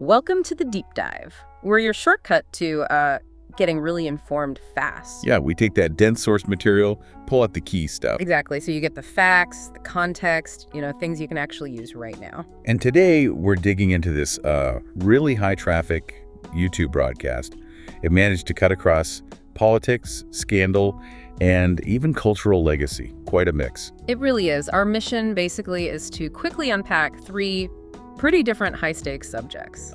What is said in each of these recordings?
Welcome to the Deep Dive. We're your shortcut to getting really informed fast. Yeah, we take that dense source material, pull out the key stuff. Exactly. So you get the facts, the context, things you can actually use right now. And today we're digging into this really high traffic YouTube broadcast. It managed to cut across politics, scandal, and even cultural legacy. Quite a mix. It really is. Our mission basically is to quickly unpack three pretty different high-stakes subjects.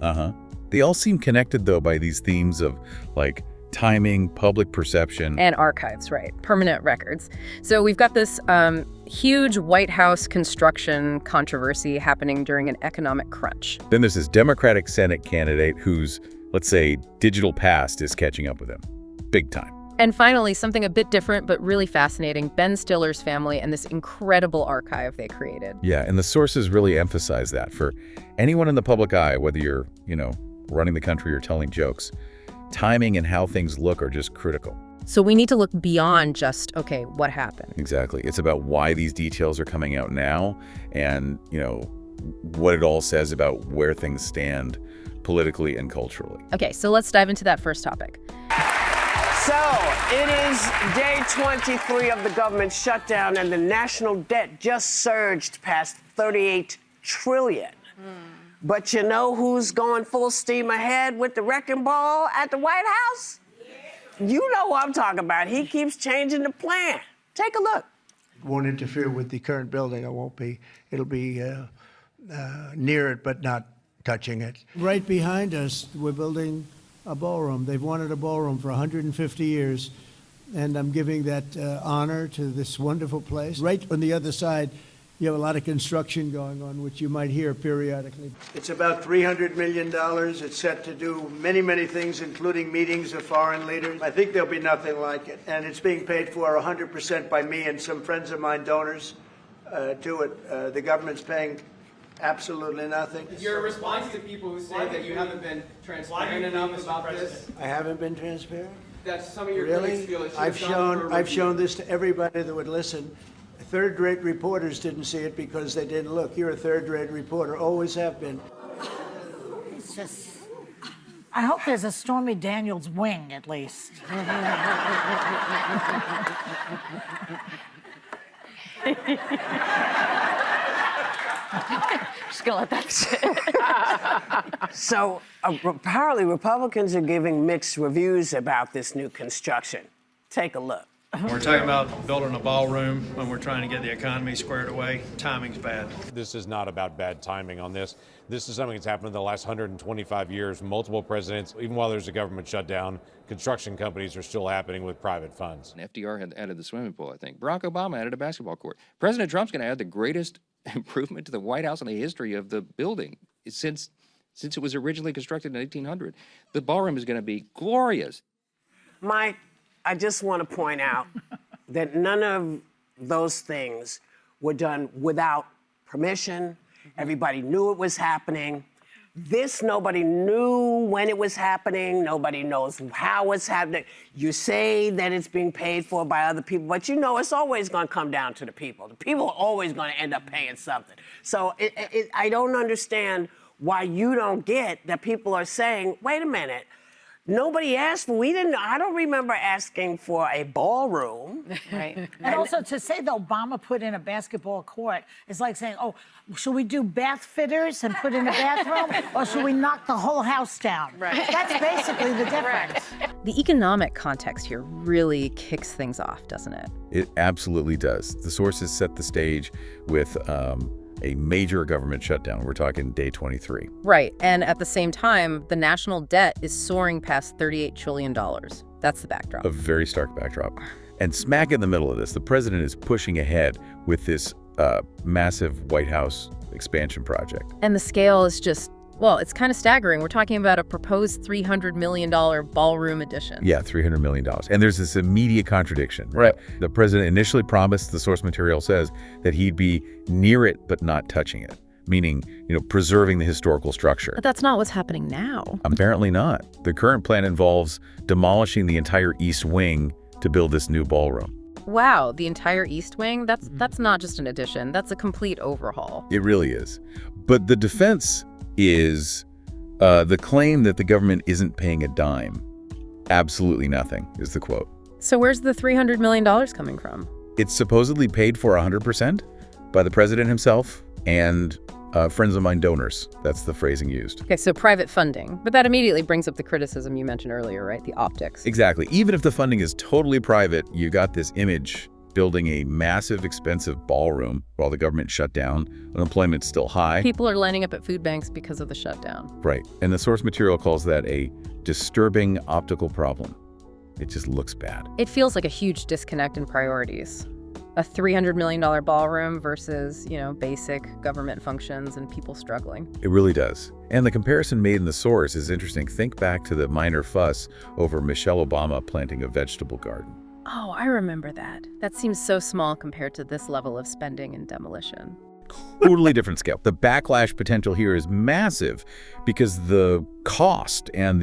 They all seem connected, though, by these themes of, like, timing, public perception. And archives, right. Permanent records. So we've got this huge White House construction controversy happening during an economic crunch. Then there's this Democratic Senate candidate whose, let's say, digital past is catching up with him. Big time. And finally, something a bit different but really fascinating, Ben Stiller's family and this incredible archive they created. Yeah, and the sources really emphasize that. For anyone in the public eye, whether you're, running the country or telling jokes, timing and how things look are just critical. So we need to look beyond just, okay, what happened? Exactly. It's about why these details are coming out now and, what it all says about where things stand politically and culturally. Okay, so let's dive into that first topic. So, it is day 23 of the government shutdown, and the national debt just surged past $38 trillion. But you know who's going full steam ahead with the wrecking ball at the White House? You know who I'm talking about. He keeps changing the plan. Take a look. Won't interfere with the current building. It'll be near it, but not touching it. Right behind us, we're building a ballroom. They've wanted a ballroom for 150 years, and I'm giving that honor to this wonderful place. Right on the other side, you have a lot of construction going on, which you might hear periodically. It's about $300 million. It's set to do many, many things, including meetings of foreign leaders. I think there'll be nothing like it. And it's being paid for 100% by me and some friends of mine, donors, to it. The government's paying absolutely nothing. Your response to people who say that you haven't been transparent enough about this? I haven't been transparent? That some of your critics feel it should I've have gone for a I've review. shown this to everybody that would listen. Third-rate reporters didn't see it because they didn't look. You're a third-rate reporter, always have been. It's just, I hope there's a Stormy Daniels wing, at least. Just gonna let that sit. So, apparently Republicans are giving mixed reviews about this new construction. Take a look. We're talking about building a ballroom when we're trying to get the economy squared away. Timing's bad. This is not about bad timing on this. This is something that's happened in the last 125 years. Multiple presidents, even while there's a government shutdown, construction companies are still happening with private funds. FDR had added the swimming pool, I think. Barack Obama added a basketball court. President Trump's going to add the greatest improvement to the White House in the history of the building since it was originally constructed in 1800. The ballroom is going to be glorious. Mike, I just want to point out that none of those things were done without permission. Everybody knew it was happening. This, nobody knew when it was happening. Nobody knows how it's happening. You say that it's being paid for by other people, but it's always going to come down to the people. The people are always going to end up paying something. So I don't understand why you don't get that people are saying, wait a minute, nobody asked for, I don't remember asking for a ballroom. Right. And also to say that Obama put in a basketball court is like saying, oh, should we do bath fitters and put in a bathroom, or should we knock the whole house down? Right. That's basically the difference. The economic context here really kicks things off, doesn't it? It absolutely does. The sources set the stage with a major government shutdown. We're talking day 23. Right. And at the same time, the national debt is soaring past $38 trillion. That's the backdrop. A very stark backdrop. And smack in the middle of this, the president is pushing ahead with this massive White House expansion project. And the scale is just, well, it's kind of staggering. We're talking about a proposed $300 million ballroom addition. Yeah, $300 million. And there's this immediate contradiction, right? The president initially promised, the source material says, that he'd be near it but not touching it, meaning, preserving the historical structure. But that's not what's happening now. Apparently not. The current plan involves demolishing the entire East Wing to build this new ballroom. Wow, the entire East Wing? That's not just an addition. That's a complete overhaul. It really is. But the defense is The claim that the government isn't paying a dime, absolutely nothing, is the quote. So where's the $300 million coming from? It's supposedly paid for 100% by the president himself and friends of mine donors. That's the phrasing used. Okay, so private funding. But that immediately brings up the criticism you mentioned earlier, right? The optics. Exactly. Even if the funding is totally private, you got this image building a massive, expensive ballroom while the government shut down. Unemployment's still high. People are lining up at food banks because of the shutdown. Right. And the source material calls that a disturbing optical problem. It just looks bad. It feels like a huge disconnect in priorities. A $300 million ballroom versus, basic government functions and people struggling. It really does. And the comparison made in the source is interesting. Think back to the minor fuss over Michelle Obama planting a vegetable garden. Oh, I remember that. That seems so small compared to this level of spending and demolition. Totally different scale. The backlash potential here is massive because the cost and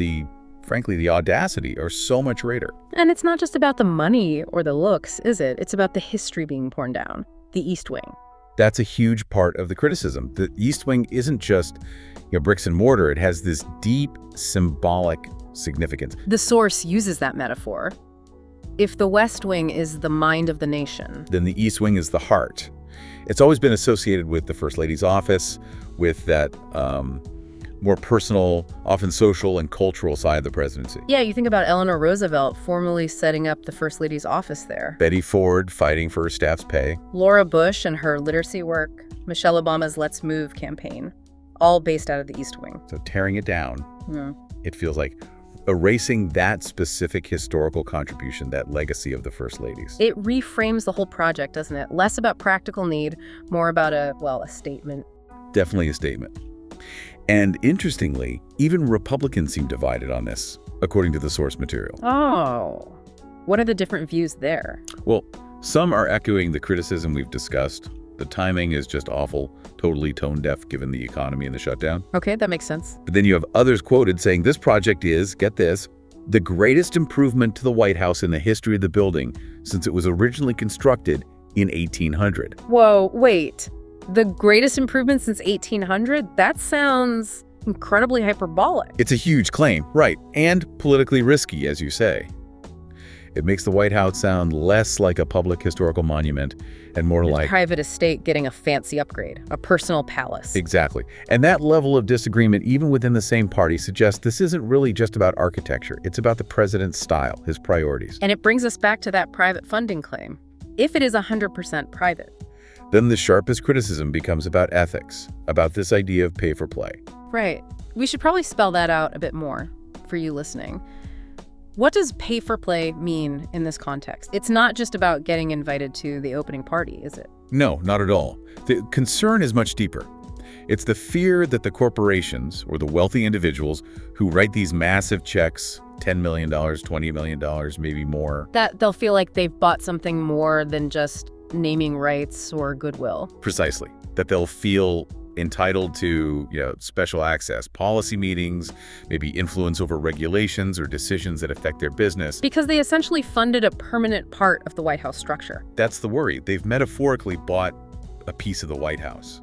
frankly, the audacity are so much greater. And it's not just about the money or the looks, is it? It's about the history being torn down, the East Wing. That's a huge part of the criticism. The East Wing isn't just bricks and mortar. It has this deep symbolic significance. The source uses that metaphor. If the West Wing is the mind of the nation, then the East Wing is the heart. It's always been associated with the First Lady's office, with that more personal, often social and cultural side of the presidency. Yeah, you think about Eleanor Roosevelt formally setting up the First Lady's office there. Betty Ford fighting for her staff's pay. Laura Bush and her literacy work. Michelle Obama's Let's Move campaign. All based out of the East Wing. So tearing it down, it feels like erasing that specific historical contribution, that legacy of the First Ladies. It reframes the whole project, doesn't it? Less about practical need, more about a statement. Definitely a statement. And interestingly, even Republicans seem divided on this, according to the source material. Oh, what are the different views there? Well, some are echoing the criticism we've discussed. The timing is just awful, totally tone deaf given the economy and the shutdown. Okay, that makes sense. But then you have others quoted saying this project is, get this, the greatest improvement to the White House in the history of the building since it was originally constructed in 1800. Whoa, wait. The greatest improvement since 1800? That sounds incredibly hyperbolic. It's a huge claim, right, and politically risky, as you say. It makes the White House sound less like a public historical monument and more like a private estate getting a fancy upgrade, a personal palace. Exactly. And that level of disagreement, even within the same party, suggests this isn't really just about architecture. It's about the president's style, his priorities. And it brings us back to that private funding claim. If it is 100% private, then the sharpest criticism becomes about ethics, about this idea of pay for play. Right. We should probably spell that out a bit more for you listening. What does pay for play mean in this context? It's not just about getting invited to the opening party, is it? No, not at all. The concern is much deeper. It's the fear that the corporations or the wealthy individuals who write these massive checks, $10 million, $20 million, maybe more, that they'll feel like they've bought something more than just naming rights or goodwill. Precisely. That they'll feel entitled to, special access, policy meetings, maybe influence over regulations or decisions that affect their business. Because they essentially funded a permanent part of the White House structure. That's the worry. They've metaphorically bought a piece of the White House.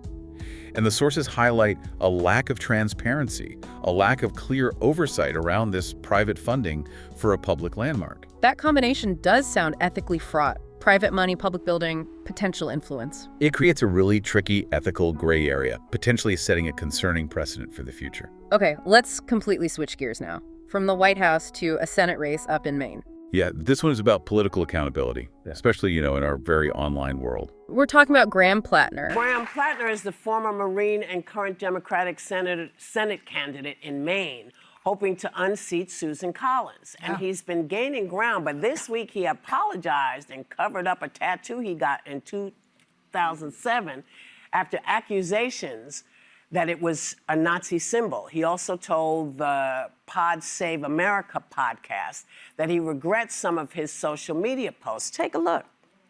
And the sources highlight a lack of transparency, a lack of clear oversight around this private funding for a public landmark. That combination does sound ethically fraught. Private money, public building, potential influence. It creates a really tricky ethical gray area, potentially setting a concerning precedent for the future. Okay, let's completely switch gears now. From the White House to a Senate race up in Maine. Yeah, this one is about political accountability, especially, in our very online world. We're talking about Graham Plattner. Graham Plattner is the former Marine and current Democratic Senate candidate in Maine, hoping to unseat Susan Collins. And he's been gaining ground, but this week he apologized and covered up a tattoo he got in 2007 after accusations that it was a Nazi symbol. He also told the Pod Save America podcast that he regrets some of his social media posts. Take a look.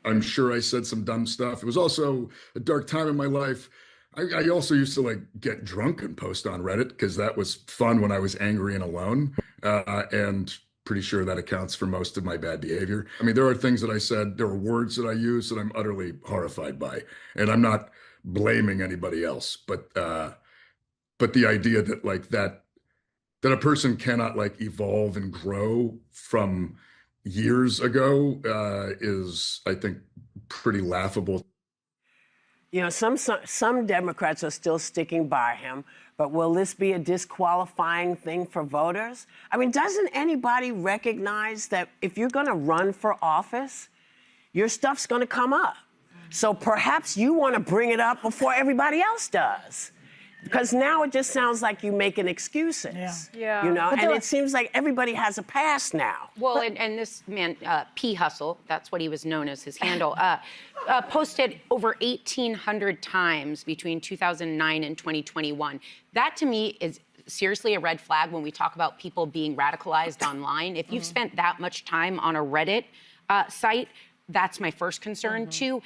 I'm sure I said some dumb stuff. It was also a dark time in my life. I also used to get drunk and post on Reddit because that was fun when I was angry and alone. And pretty sure that accounts for most of my bad behavior. I mean, there are things that I said, there were words that I used that I'm utterly horrified by. And I'm not blaming anybody else, but the idea that that a person cannot like evolve and grow from years ago is, I think, pretty laughable. You know, some Democrats are still sticking by him, but will this be a disqualifying thing for voters? I mean, doesn't anybody recognize that if you're going to run for office, your stuff's going to come up? So perhaps you want to bring it up before everybody else does. Because now it just sounds like you making excuses. Yeah. You know, and it seems like everybody has a past now. Well, and this man, P. Hustle, that's what he was known as, his handle, posted over 1,800 times between 2009 and 2021. That, to me, is seriously a red flag when we talk about people being radicalized online. If you've spent that much time on a Reddit site, that's my first concern. Two,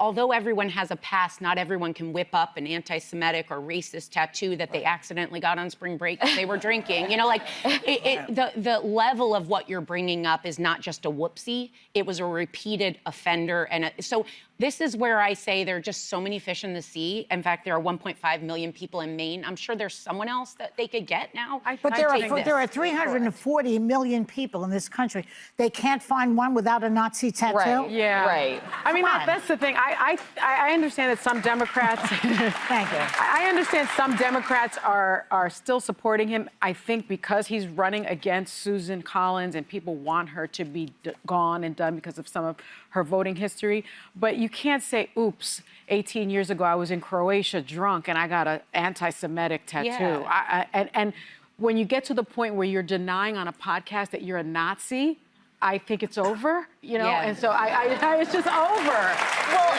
although everyone has a past, not everyone can whip up an anti-Semitic or racist tattoo that they accidentally got on spring break because they were drinking. You know, like the level of what you're bringing up is not just a whoopsie. It was a repeated offender. And so this is where I say there are just so many fish in the sea. In fact, there are 1.5 million people in Maine. I'm sure there's someone else that they could get now. But there are 340 million people in this country. They can't find one without a Nazi tattoo. Right. Yeah. Right. I mean, that's the thing. I understand that some Democrats. Thank you. I understand some Democrats are still supporting him. I think because he's running against Susan Collins and people want her to be gone and done because of some of her voting history. But you can't say, oops, 18 years ago I was in Croatia drunk and I got an anti-Semitic tattoo. Yeah. And when you get to the point where you're denying on a podcast that you're a Nazi, I think it's over, you know, and so it's just over. Well,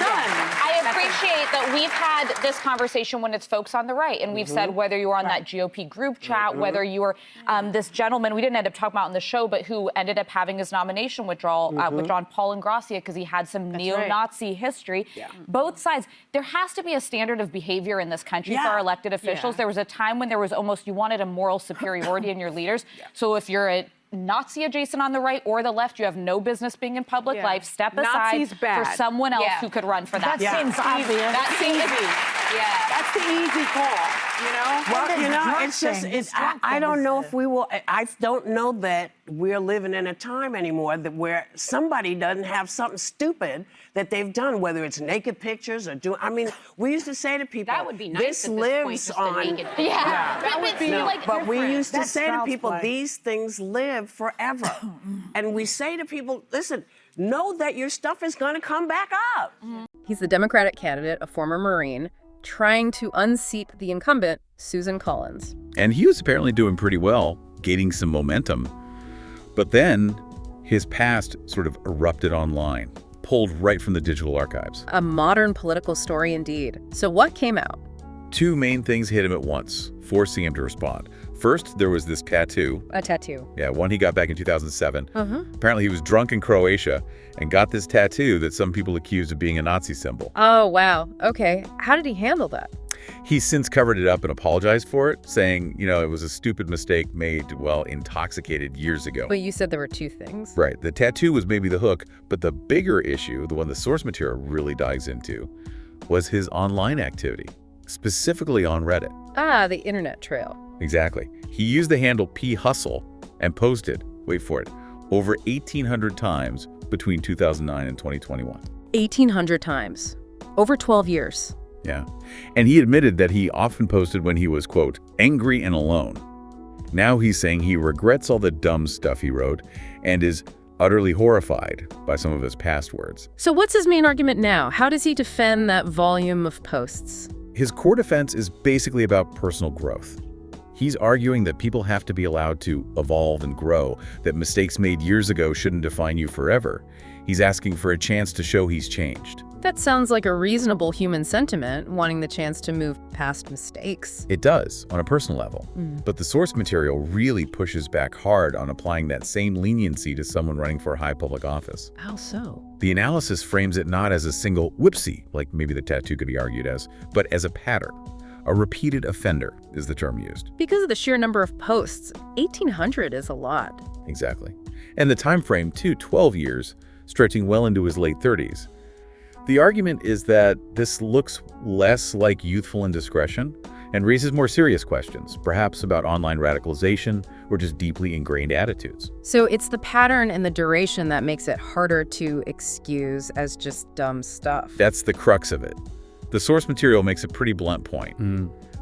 I appreciate that we've had this conversation when it's folks on the right, and we've said whether you were on that GOP group chat, whether you were this gentleman we didn't end up talking about on the show, but who ended up having his nomination withdrawn, Paul Ingrassia, because he had some neo-Nazi history. Both sides. There has to be a standard of behavior in this country for our elected officials. There was a time when there was almost, you wanted a moral superiority in your leaders. So if you're a Nazi adjacent on the right or the left, you have no business being in public life. Step aside for someone else who could run for that. That seems obvious. That seems That's the easy call, you know? Well, you know, it's just, I don't know if we will, I don't know that we're living in a time anymore where somebody doesn't have something stupid that they've done, whether it's naked pictures or I mean, we used to say to people, that would be nice this lives on. That would be like but we used to That's say to people, play. these things live forever. And we say to people, listen, know that your stuff is going to come back up. He's the Democratic candidate, a former Marine, trying to unseat the incumbent, Susan Collins. And he was apparently doing pretty well, gaining some momentum. But then his past sort of erupted online, pulled right from the digital archives. A modern political story indeed. So what came out? Two main things hit him at once, forcing him to respond. First, there was this tattoo. A tattoo. Yeah, one he got back in 2007. Apparently he was drunk in Croatia and got this tattoo that some people accused of being a Nazi symbol. Oh, wow. Okay. How did he handle that? He's since covered it up and apologized for it, saying, you know, it was a stupid mistake made while intoxicated years ago. But you said there were two things. Right. The tattoo was maybe the hook, but the bigger issue, the one the source material really dives into, was his online activity, specifically on Reddit. Ah, the internet trail. Exactly. He used the handle P. Hustle and posted, wait for it, over 1,800 times between 2009 and 2021. 1,800 times. Over 12 years. Yeah. And he admitted that he often posted when he was, quote, angry and alone. Now he's saying he regrets all the dumb stuff he wrote and is utterly horrified by some of his past words. So what's his main argument now? How does he defend that volume of posts? His core defense is basically about personal growth. He's arguing that people have to be allowed to evolve and grow, that mistakes made years ago shouldn't define you forever. He's asking for a chance to show he's changed. That sounds like a reasonable human sentiment, wanting the chance to move past mistakes. It does, on a personal level. But the source material really pushes back hard on applying that same leniency to someone running for a high public office. How so? The analysis frames it not as a single whoopsie, like maybe the tattoo could be argued as, but as a pattern. A repeated offender is the term used. Because of the sheer number of posts, 1,800 is a lot. Exactly. And the time frame, too, 12 years, stretching well into his late 30s. The argument is that this looks less like youthful indiscretion and raises more serious questions, perhaps about online radicalization or just deeply ingrained attitudes. So it's the pattern and the duration that makes it harder to excuse as just dumb stuff. That's the crux of it. The source material makes a pretty blunt point.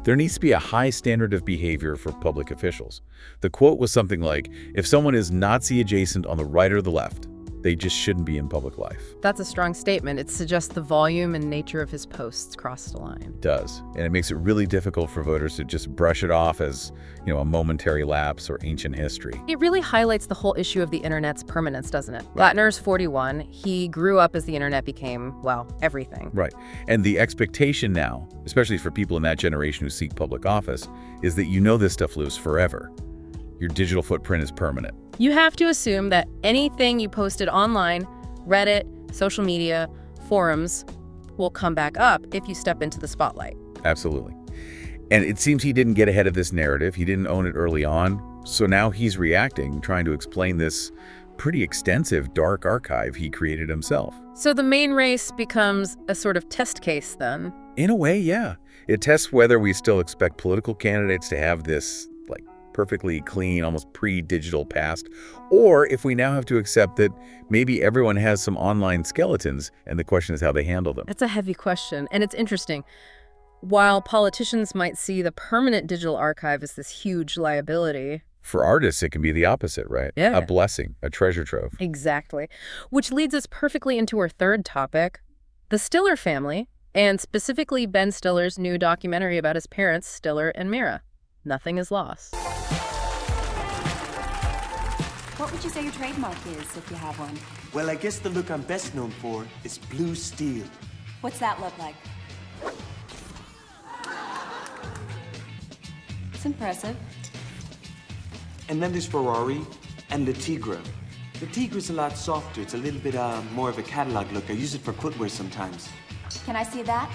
There needs to be a high standard of behavior for public officials. The quote was something like, if someone is Nazi adjacent on the right or the left, they just shouldn't be in public life. That's a strong statement. It suggests the volume and nature of his posts crossed a line. It does, and it makes it really difficult for voters to just brush it off as, a momentary lapse or ancient history. It really highlights the whole issue of the internet's permanence, doesn't it? Latner's 41. He grew up as the internet became, well, everything. Right, and the expectation now, especially for people in that generation who seek public office, is that this stuff lives forever. Your digital footprint is permanent. You have to assume that anything you posted online, Reddit, social media, forums, will come back up if you step into the spotlight. Absolutely. And it seems he didn't get ahead of this narrative. He didn't own it early on. So now he's reacting, trying to explain this pretty extensive dark archive he created himself. So the main race becomes a sort of test case then? In a way, yeah. It tests whether we still expect political candidates to have this perfectly clean, almost pre-digital past, or if we now have to accept that maybe everyone has some online skeletons, and the question is how they handle them. That's a heavy question, and it's interesting. While politicians might see the permanent digital archive as this huge liability, for artists, it can be the opposite, right? Yeah. A blessing, a treasure trove. Exactly. Which leads us perfectly into our third topic, the Stiller family, and specifically Ben Stiller's new documentary about his parents, Stiller and Mira. Nothing is lost. What would you say your trademark is, if you have one? Well, I guess the look I'm best known for is blue steel. What's that look like? It's impressive. And then there's Ferrari and the Tigre. The Tigre's a lot softer. It's a little bit more of a catalog look. I use it for footwear sometimes. Can I see that?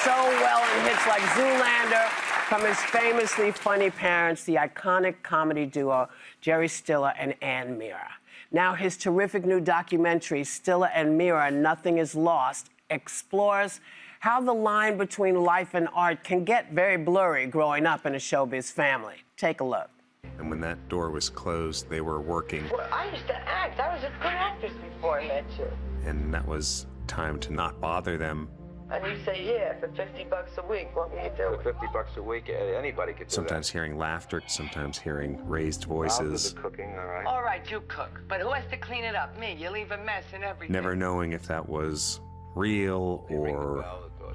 So well in hits like Zoolander, from his famously funny parents, the iconic comedy duo Jerry Stiller and Ann Mira. Now his terrific new documentary, Stiller and Mira, Nothing is Lost, explores how the line between life and art can get very blurry growing up in a showbiz family. Take a look. And when that door was closed, they were working. Well, I used to act. I was a good actress before I met you. And that was time to not bother them. And you say, yeah, for $50 a week, what will you do? For $50 a week, anybody could do sometimes that. Hearing laughter, sometimes hearing raised voices. I'll do the cooking, all right? All right, you cook. But who has to clean it up? Me. You leave a mess and everything. Never knowing if that was real or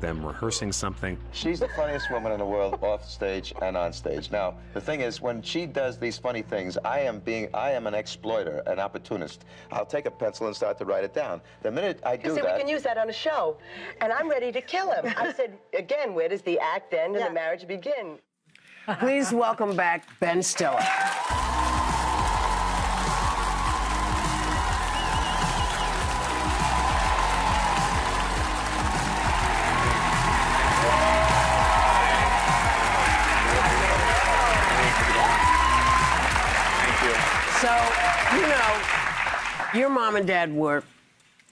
them rehearsing something. She's the funniest woman in the world, off stage and on stage. Now, the thing is, when she does these funny things, I am an exploiter, an opportunist. I'll take a pencil and start to write it down. The minute I do See, that... we can use that on a show. And I'm ready to kill him. I said, again, where does the act end and the marriage begin? Please welcome back Ben Stiller. So, your mom and dad were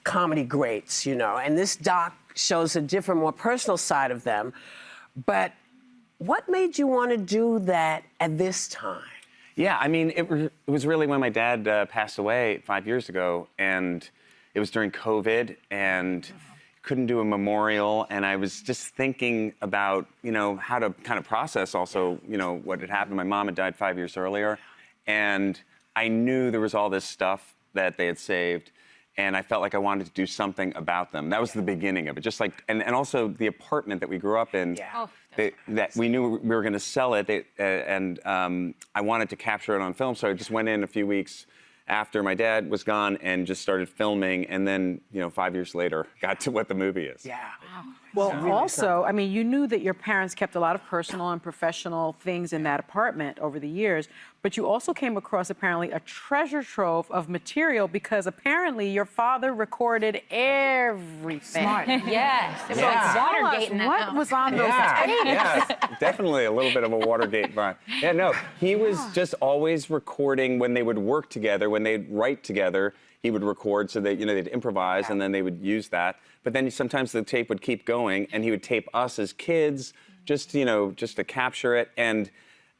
comedy greats, and this doc shows a different, more personal side of them. But what made you want to do that at this time? Yeah, I mean, it was really when my dad passed away 5 years ago, and it was during COVID, and couldn't do a memorial, and I was just thinking about, how to kind of process also, what had happened. My mom had died 5 years earlier, and I knew there was all this stuff that they had saved, and I felt like I wanted to do something about them. That was the beginning of it. Just like, and also the apartment that we grew up in, that we knew we were going to sell it, and I wanted to capture it on film, so I just went in a few weeks after my dad was gone and just started filming, and then 5 years later got to what the movie is. Yeah. Wow. Well, also, I mean, you knew that your parents kept a lot of personal and professional things in that apartment over the years, but you also came across apparently a treasure trove of material because apparently your father recorded everything. Smart. Yes. It was like Watergate in that what house. was on those tapes? Yeah, definitely a little bit of a Watergate vibe. Yeah, no, he was just always recording when they would work together, when they'd write together. he would record so that, they'd improvise and then they would use that. But then sometimes the tape would keep going and he would tape us as kids just to capture it. And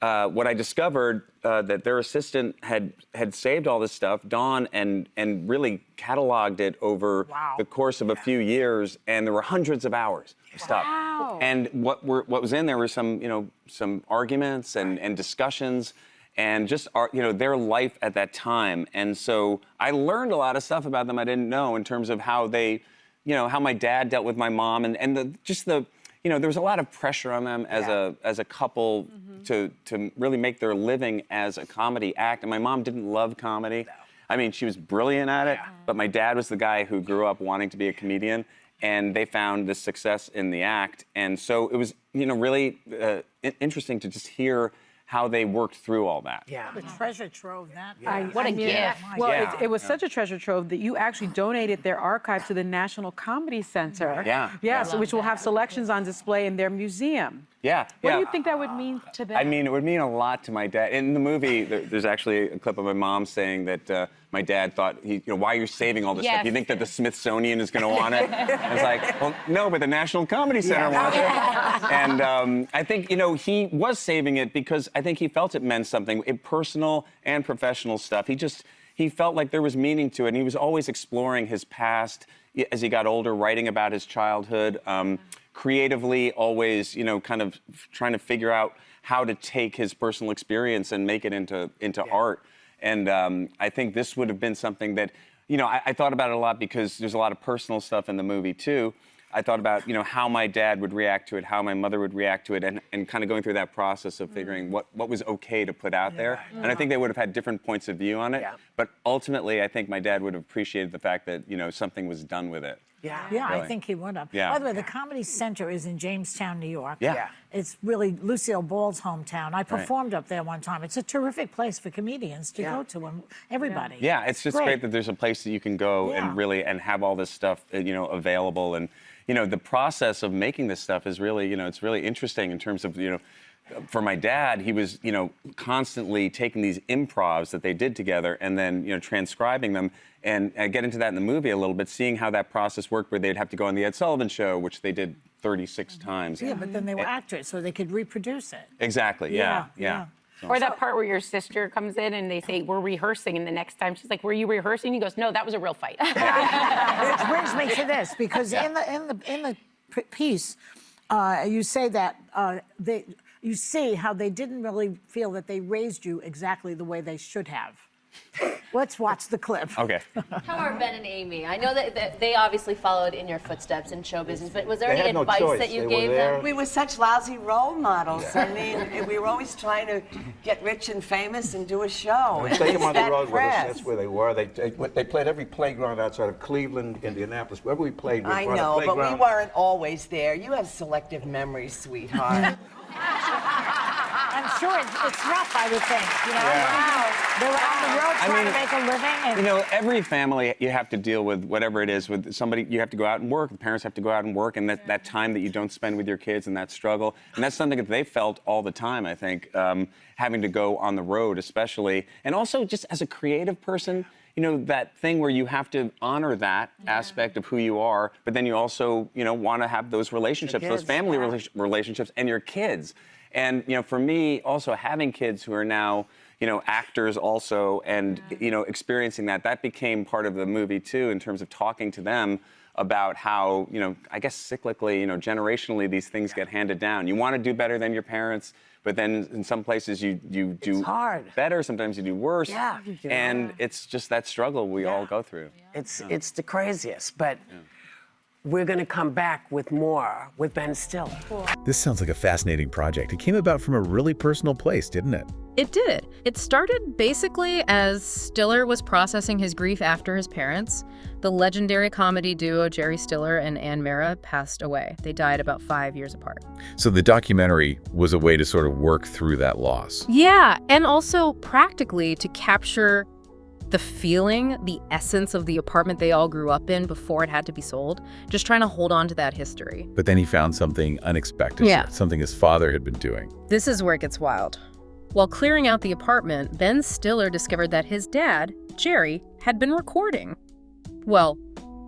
what I discovered that their assistant had saved all this stuff, Dawn, and really cataloged it over the course of a few years, and there were hundreds of hours of stuff. Wow. And what was in there were some arguments and discussions, and just their life at that time. And so I learned a lot of stuff about them I didn't know in terms of how they, how my dad dealt with my mom, and there was a lot of pressure on them as a couple to really make their living as a comedy act. And my mom didn't love comedy. I mean, she was brilliant at it, but my dad was the guy who grew up wanting to be a comedian, and they found this success in the act. And so it was, really interesting to just hear how they worked through all that. Yeah. The treasure trove, that. What a gift. Well, it was such a treasure trove that you actually donated their archive to the National Comedy Center. Yeah. So which will have selections on display in their museum. Yeah. What do you think that would mean to them? I mean, it would mean a lot to my dad. In the movie, there's actually a clip of my mom saying that my dad thought, why are you saving all this stuff? You think that the Smithsonian is going to want it? I was like, well, no, but the National Comedy Center wants it. And I think, he was saving it because I think he felt it meant something, personal and professional stuff. He felt like there was meaning to it, and he was always exploring his past as he got older, writing about his childhood. Creatively, always, kind of trying to figure out how to take his personal experience and make it into art. And I think this would have been something that, I thought about it a lot because there's a lot of personal stuff in the movie too. I thought about, how my dad would react to it, how my mother would react to it, and kind of going through that process of figuring what was okay to put out there. And I think they would have had different points of view on it. But ultimately, I think my dad would have appreciated the fact that, something was done with it. Yeah, really. I think he would have. Yeah. By the way, the Comedy Center is in Jamestown, New York. Yeah. It's really Lucille Ball's hometown. I performed up there one time. It's a terrific place for comedians to go to, and everybody. Yeah, it's just great that there's a place that you can go and have all this stuff, available. And, the process of making this stuff is really, it's really interesting in terms of, for my dad, he was, constantly taking these improvs that they did together and then, transcribing them. And I get into that in the movie a little bit, seeing how that process worked, where they'd have to go on the Ed Sullivan Show, which they did 36 times. Yeah, but then they were actors, so they could reproduce it. Exactly, yeah. Or that part where your sister comes in and they say, we're rehearsing, and the next time she's like, were you rehearsing? He goes, no, that was a real fight. Which brings me to this, because in the piece, you say that you see how they didn't really feel that they raised you exactly the way they should have. Let's watch the clip. Okay. How are Ben and Amy? I know that they obviously followed in your footsteps in show business, but was there any advice that you gave them? We were such lousy role models. I mean, we were always trying to get rich and famous and do a show. We take them on the road with us. That's where they were. They played every playground outside of Cleveland, Indianapolis. Wherever we played, I know, but we weren't always there. You have selective memories, sweetheart. I'm sure it's rough, I would think. They were on the road trying to make a living. And every family, you have to deal with whatever it is. With somebody, you have to go out and work. The parents have to go out and work, and that time that you don't spend with your kids and that struggle. And that's something that they felt all the time, I think, having to go on the road especially. And also just as a creative person, that thing where you have to honor that aspect of who you are, but then you also, want to have those relationships, those family relationships, and your kids. And, for me, also having kids who are now, actors also, and, experiencing that became part of the movie, too, in terms of talking to them about how, I guess cyclically, generationally, these things get handed down. You want to do better than your parents, but then in some places you do better, sometimes you do worse. Yeah. And it's just that struggle we all go through. It's the craziest, but we're going to come back with more with Ben Stiller. This sounds like a fascinating project. It came about from a really personal place, didn't it? It did. It started basically as Stiller was processing his grief after his parents. The legendary comedy duo Jerry Stiller and Ann Mara passed away. They died about 5 years apart. So the documentary was a way to sort of work through that loss. Yeah, and also practically to capture the feeling, the essence of the apartment they all grew up in before it had to be sold, just trying to hold on to that history. But then he found something unexpected, something his father had been doing. This is where it gets wild. While clearing out the apartment, Ben Stiller discovered that his dad, Jerry, had been recording. Well,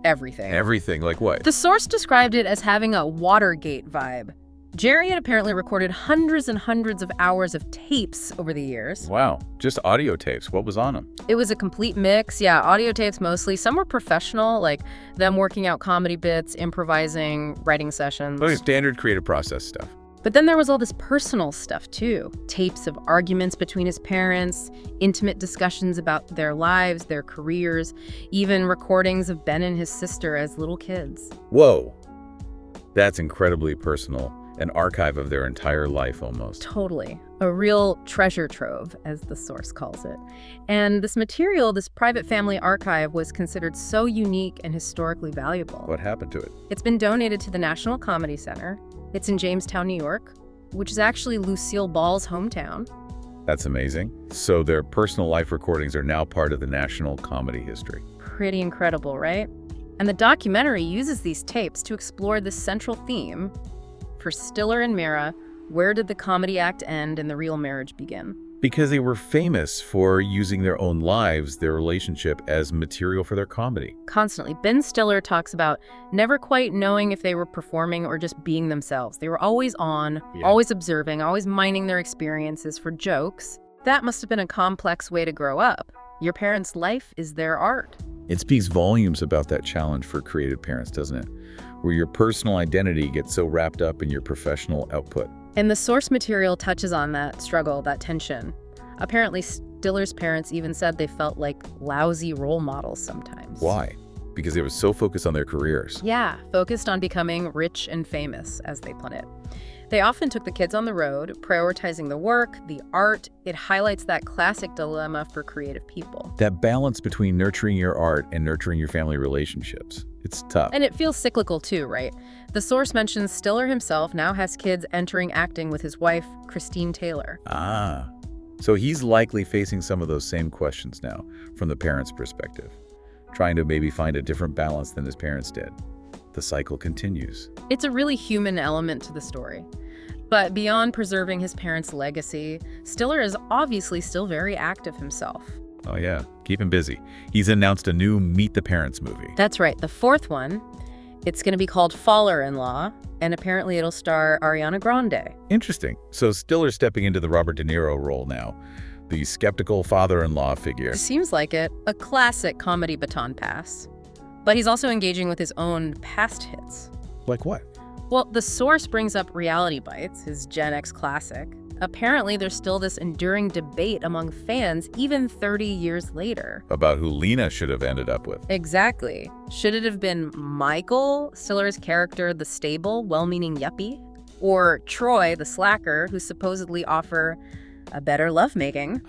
everything. Everything, like what? The source described it as having a Watergate vibe. Jerry had apparently recorded hundreds and hundreds of hours of tapes over the years. Wow, just audio tapes. What was on them? It was a complete mix. Yeah, audio tapes mostly. Some were professional, like them working out comedy bits, improvising, writing sessions. Okay, standard creative process stuff. But then there was all this personal stuff, too. Tapes of arguments between his parents, intimate discussions about their lives, their careers, even recordings of Ben and his sister as little kids. Whoa. That's incredibly personal. An archive of their entire life, almost. Totally. A real treasure trove, as the source calls it. And this material, this private family archive, was considered so unique and historically valuable. What happened to it? It's been donated to the National Comedy Center. It's in Jamestown, New York, which is actually Lucille Ball's hometown. That's amazing. So their personal life recordings are now part of the national comedy history. Pretty incredible, right? And the documentary uses these tapes to explore this central theme. For Stiller and Mara, where did the comedy act end and the real marriage begin? Because they were famous for using their own lives, their relationship, as material for their comedy. Constantly. Ben Stiller talks about never quite knowing if they were performing or just being themselves. They were always on, always observing, always mining their experiences for jokes. That must have been a complex way to grow up. Your parents' life is their art. It speaks volumes about that challenge for creative parents, doesn't it? Where your personal identity gets so wrapped up in your professional output. And the source material touches on that struggle, that tension. Apparently, Stiller's parents even said they felt like lousy role models sometimes. Why? Because they were so focused on their careers. Yeah, focused on becoming rich and famous, as they put it. They often took the kids on the road, prioritizing the work, the art. It highlights that classic dilemma for creative people. That balance between nurturing your art and nurturing your family relationships. It's tough. And it feels cyclical too, right? The source mentions Stiller himself now has kids entering acting with his wife, Christine Taylor. Ah, so he's likely facing some of those same questions now from the parents' perspective, trying to maybe find a different balance than his parents did. The cycle continues. It's a really human element to the story. But beyond preserving his parents' legacy, Stiller is obviously still very active himself. Oh yeah, keep him busy. He's announced a new Meet the Parents movie. That's right, the fourth one. It's going to be called Faller-in-Law, and apparently it'll star Ariana Grande. Interesting. So Stiller's stepping into the Robert De Niro role now, the skeptical father-in-law figure. Seems like it. A classic comedy baton pass. But he's also engaging with his own past hits. Like what? Well, the source brings up Reality Bites, his Gen X classic. Apparently, there's still this enduring debate among fans even 30 years later. About who Lena should have ended up with. Exactly. Should it have been Michael, Stiller's character, the stable, well-meaning yuppie? Or Troy, the slacker, who supposedly offer a better lovemaking?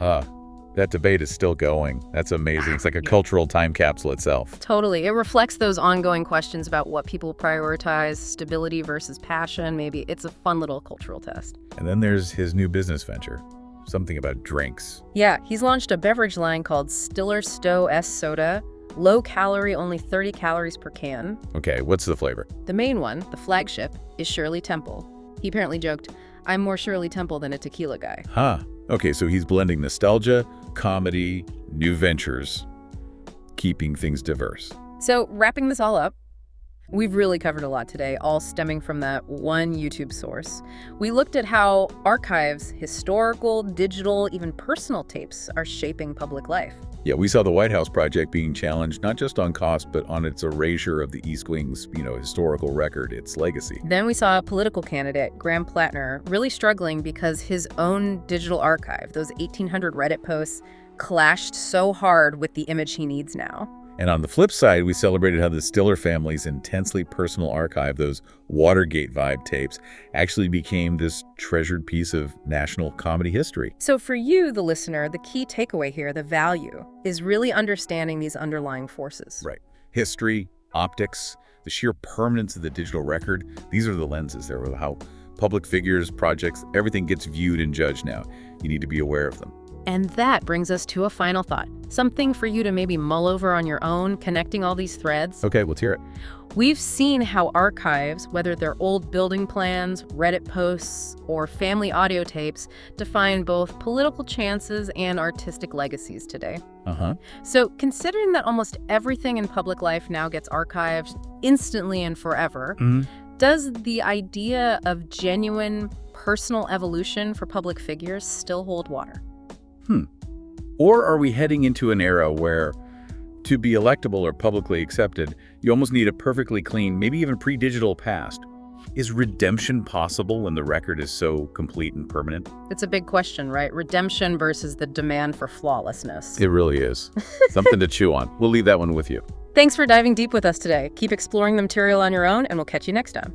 That debate is still going. That's amazing. It's like a cultural time capsule itself. Totally. It reflects those ongoing questions about what people prioritize, stability versus passion. Maybe it's a fun little cultural test. And then there's his new business venture, something about drinks. Yeah, he's launched a beverage line called Stiller Stowe S Soda. Low calorie, only 30 calories per can. Okay, what's the flavor? The main one, the flagship, is Shirley Temple. He apparently joked, "I'm more Shirley Temple than a tequila guy." Okay, so he's blending nostalgia, comedy, new ventures, keeping things diverse. So wrapping this all up, we've really covered a lot today, all stemming from that one YouTube source. We looked at how archives, historical, digital, even personal tapes are shaping public life. Yeah, we saw the White House project being challenged not just on cost, but on its erasure of the East Wing's, historical record, its legacy. Then we saw a political candidate, Graham Plattner, really struggling because his own digital archive, those 1,800 Reddit posts, clashed so hard with the image he needs now. And on the flip side, we celebrated how the Stiller family's intensely personal archive, those Watergate vibe tapes, actually became this treasured piece of national comedy history. So for you, the listener, the key takeaway here, the value, is really understanding these underlying forces. Right. History, optics, the sheer permanence of the digital record, these are the lenses. They're how public figures, projects, everything gets viewed and judged now. You need to be aware of them. And that brings us to a final thought. Something for you to maybe mull over on your own, connecting all these threads. Okay, let's hear it. We've seen how archives, whether they're old building plans, Reddit posts, or family audio tapes, define both political chances and artistic legacies today. So considering that almost everything in public life now gets archived instantly and forever, does the idea of genuine personal evolution for public figures still hold water? Or are we heading into an era where, to be electable or publicly accepted, you almost need a perfectly clean, maybe even pre-digital past? Is redemption possible when the record is so complete and permanent? It's a big question, right? Redemption versus the demand for flawlessness. It really is. Something to chew on. We'll leave that one with you. Thanks for diving deep with us today. Keep exploring the material on your own, and we'll catch you next time.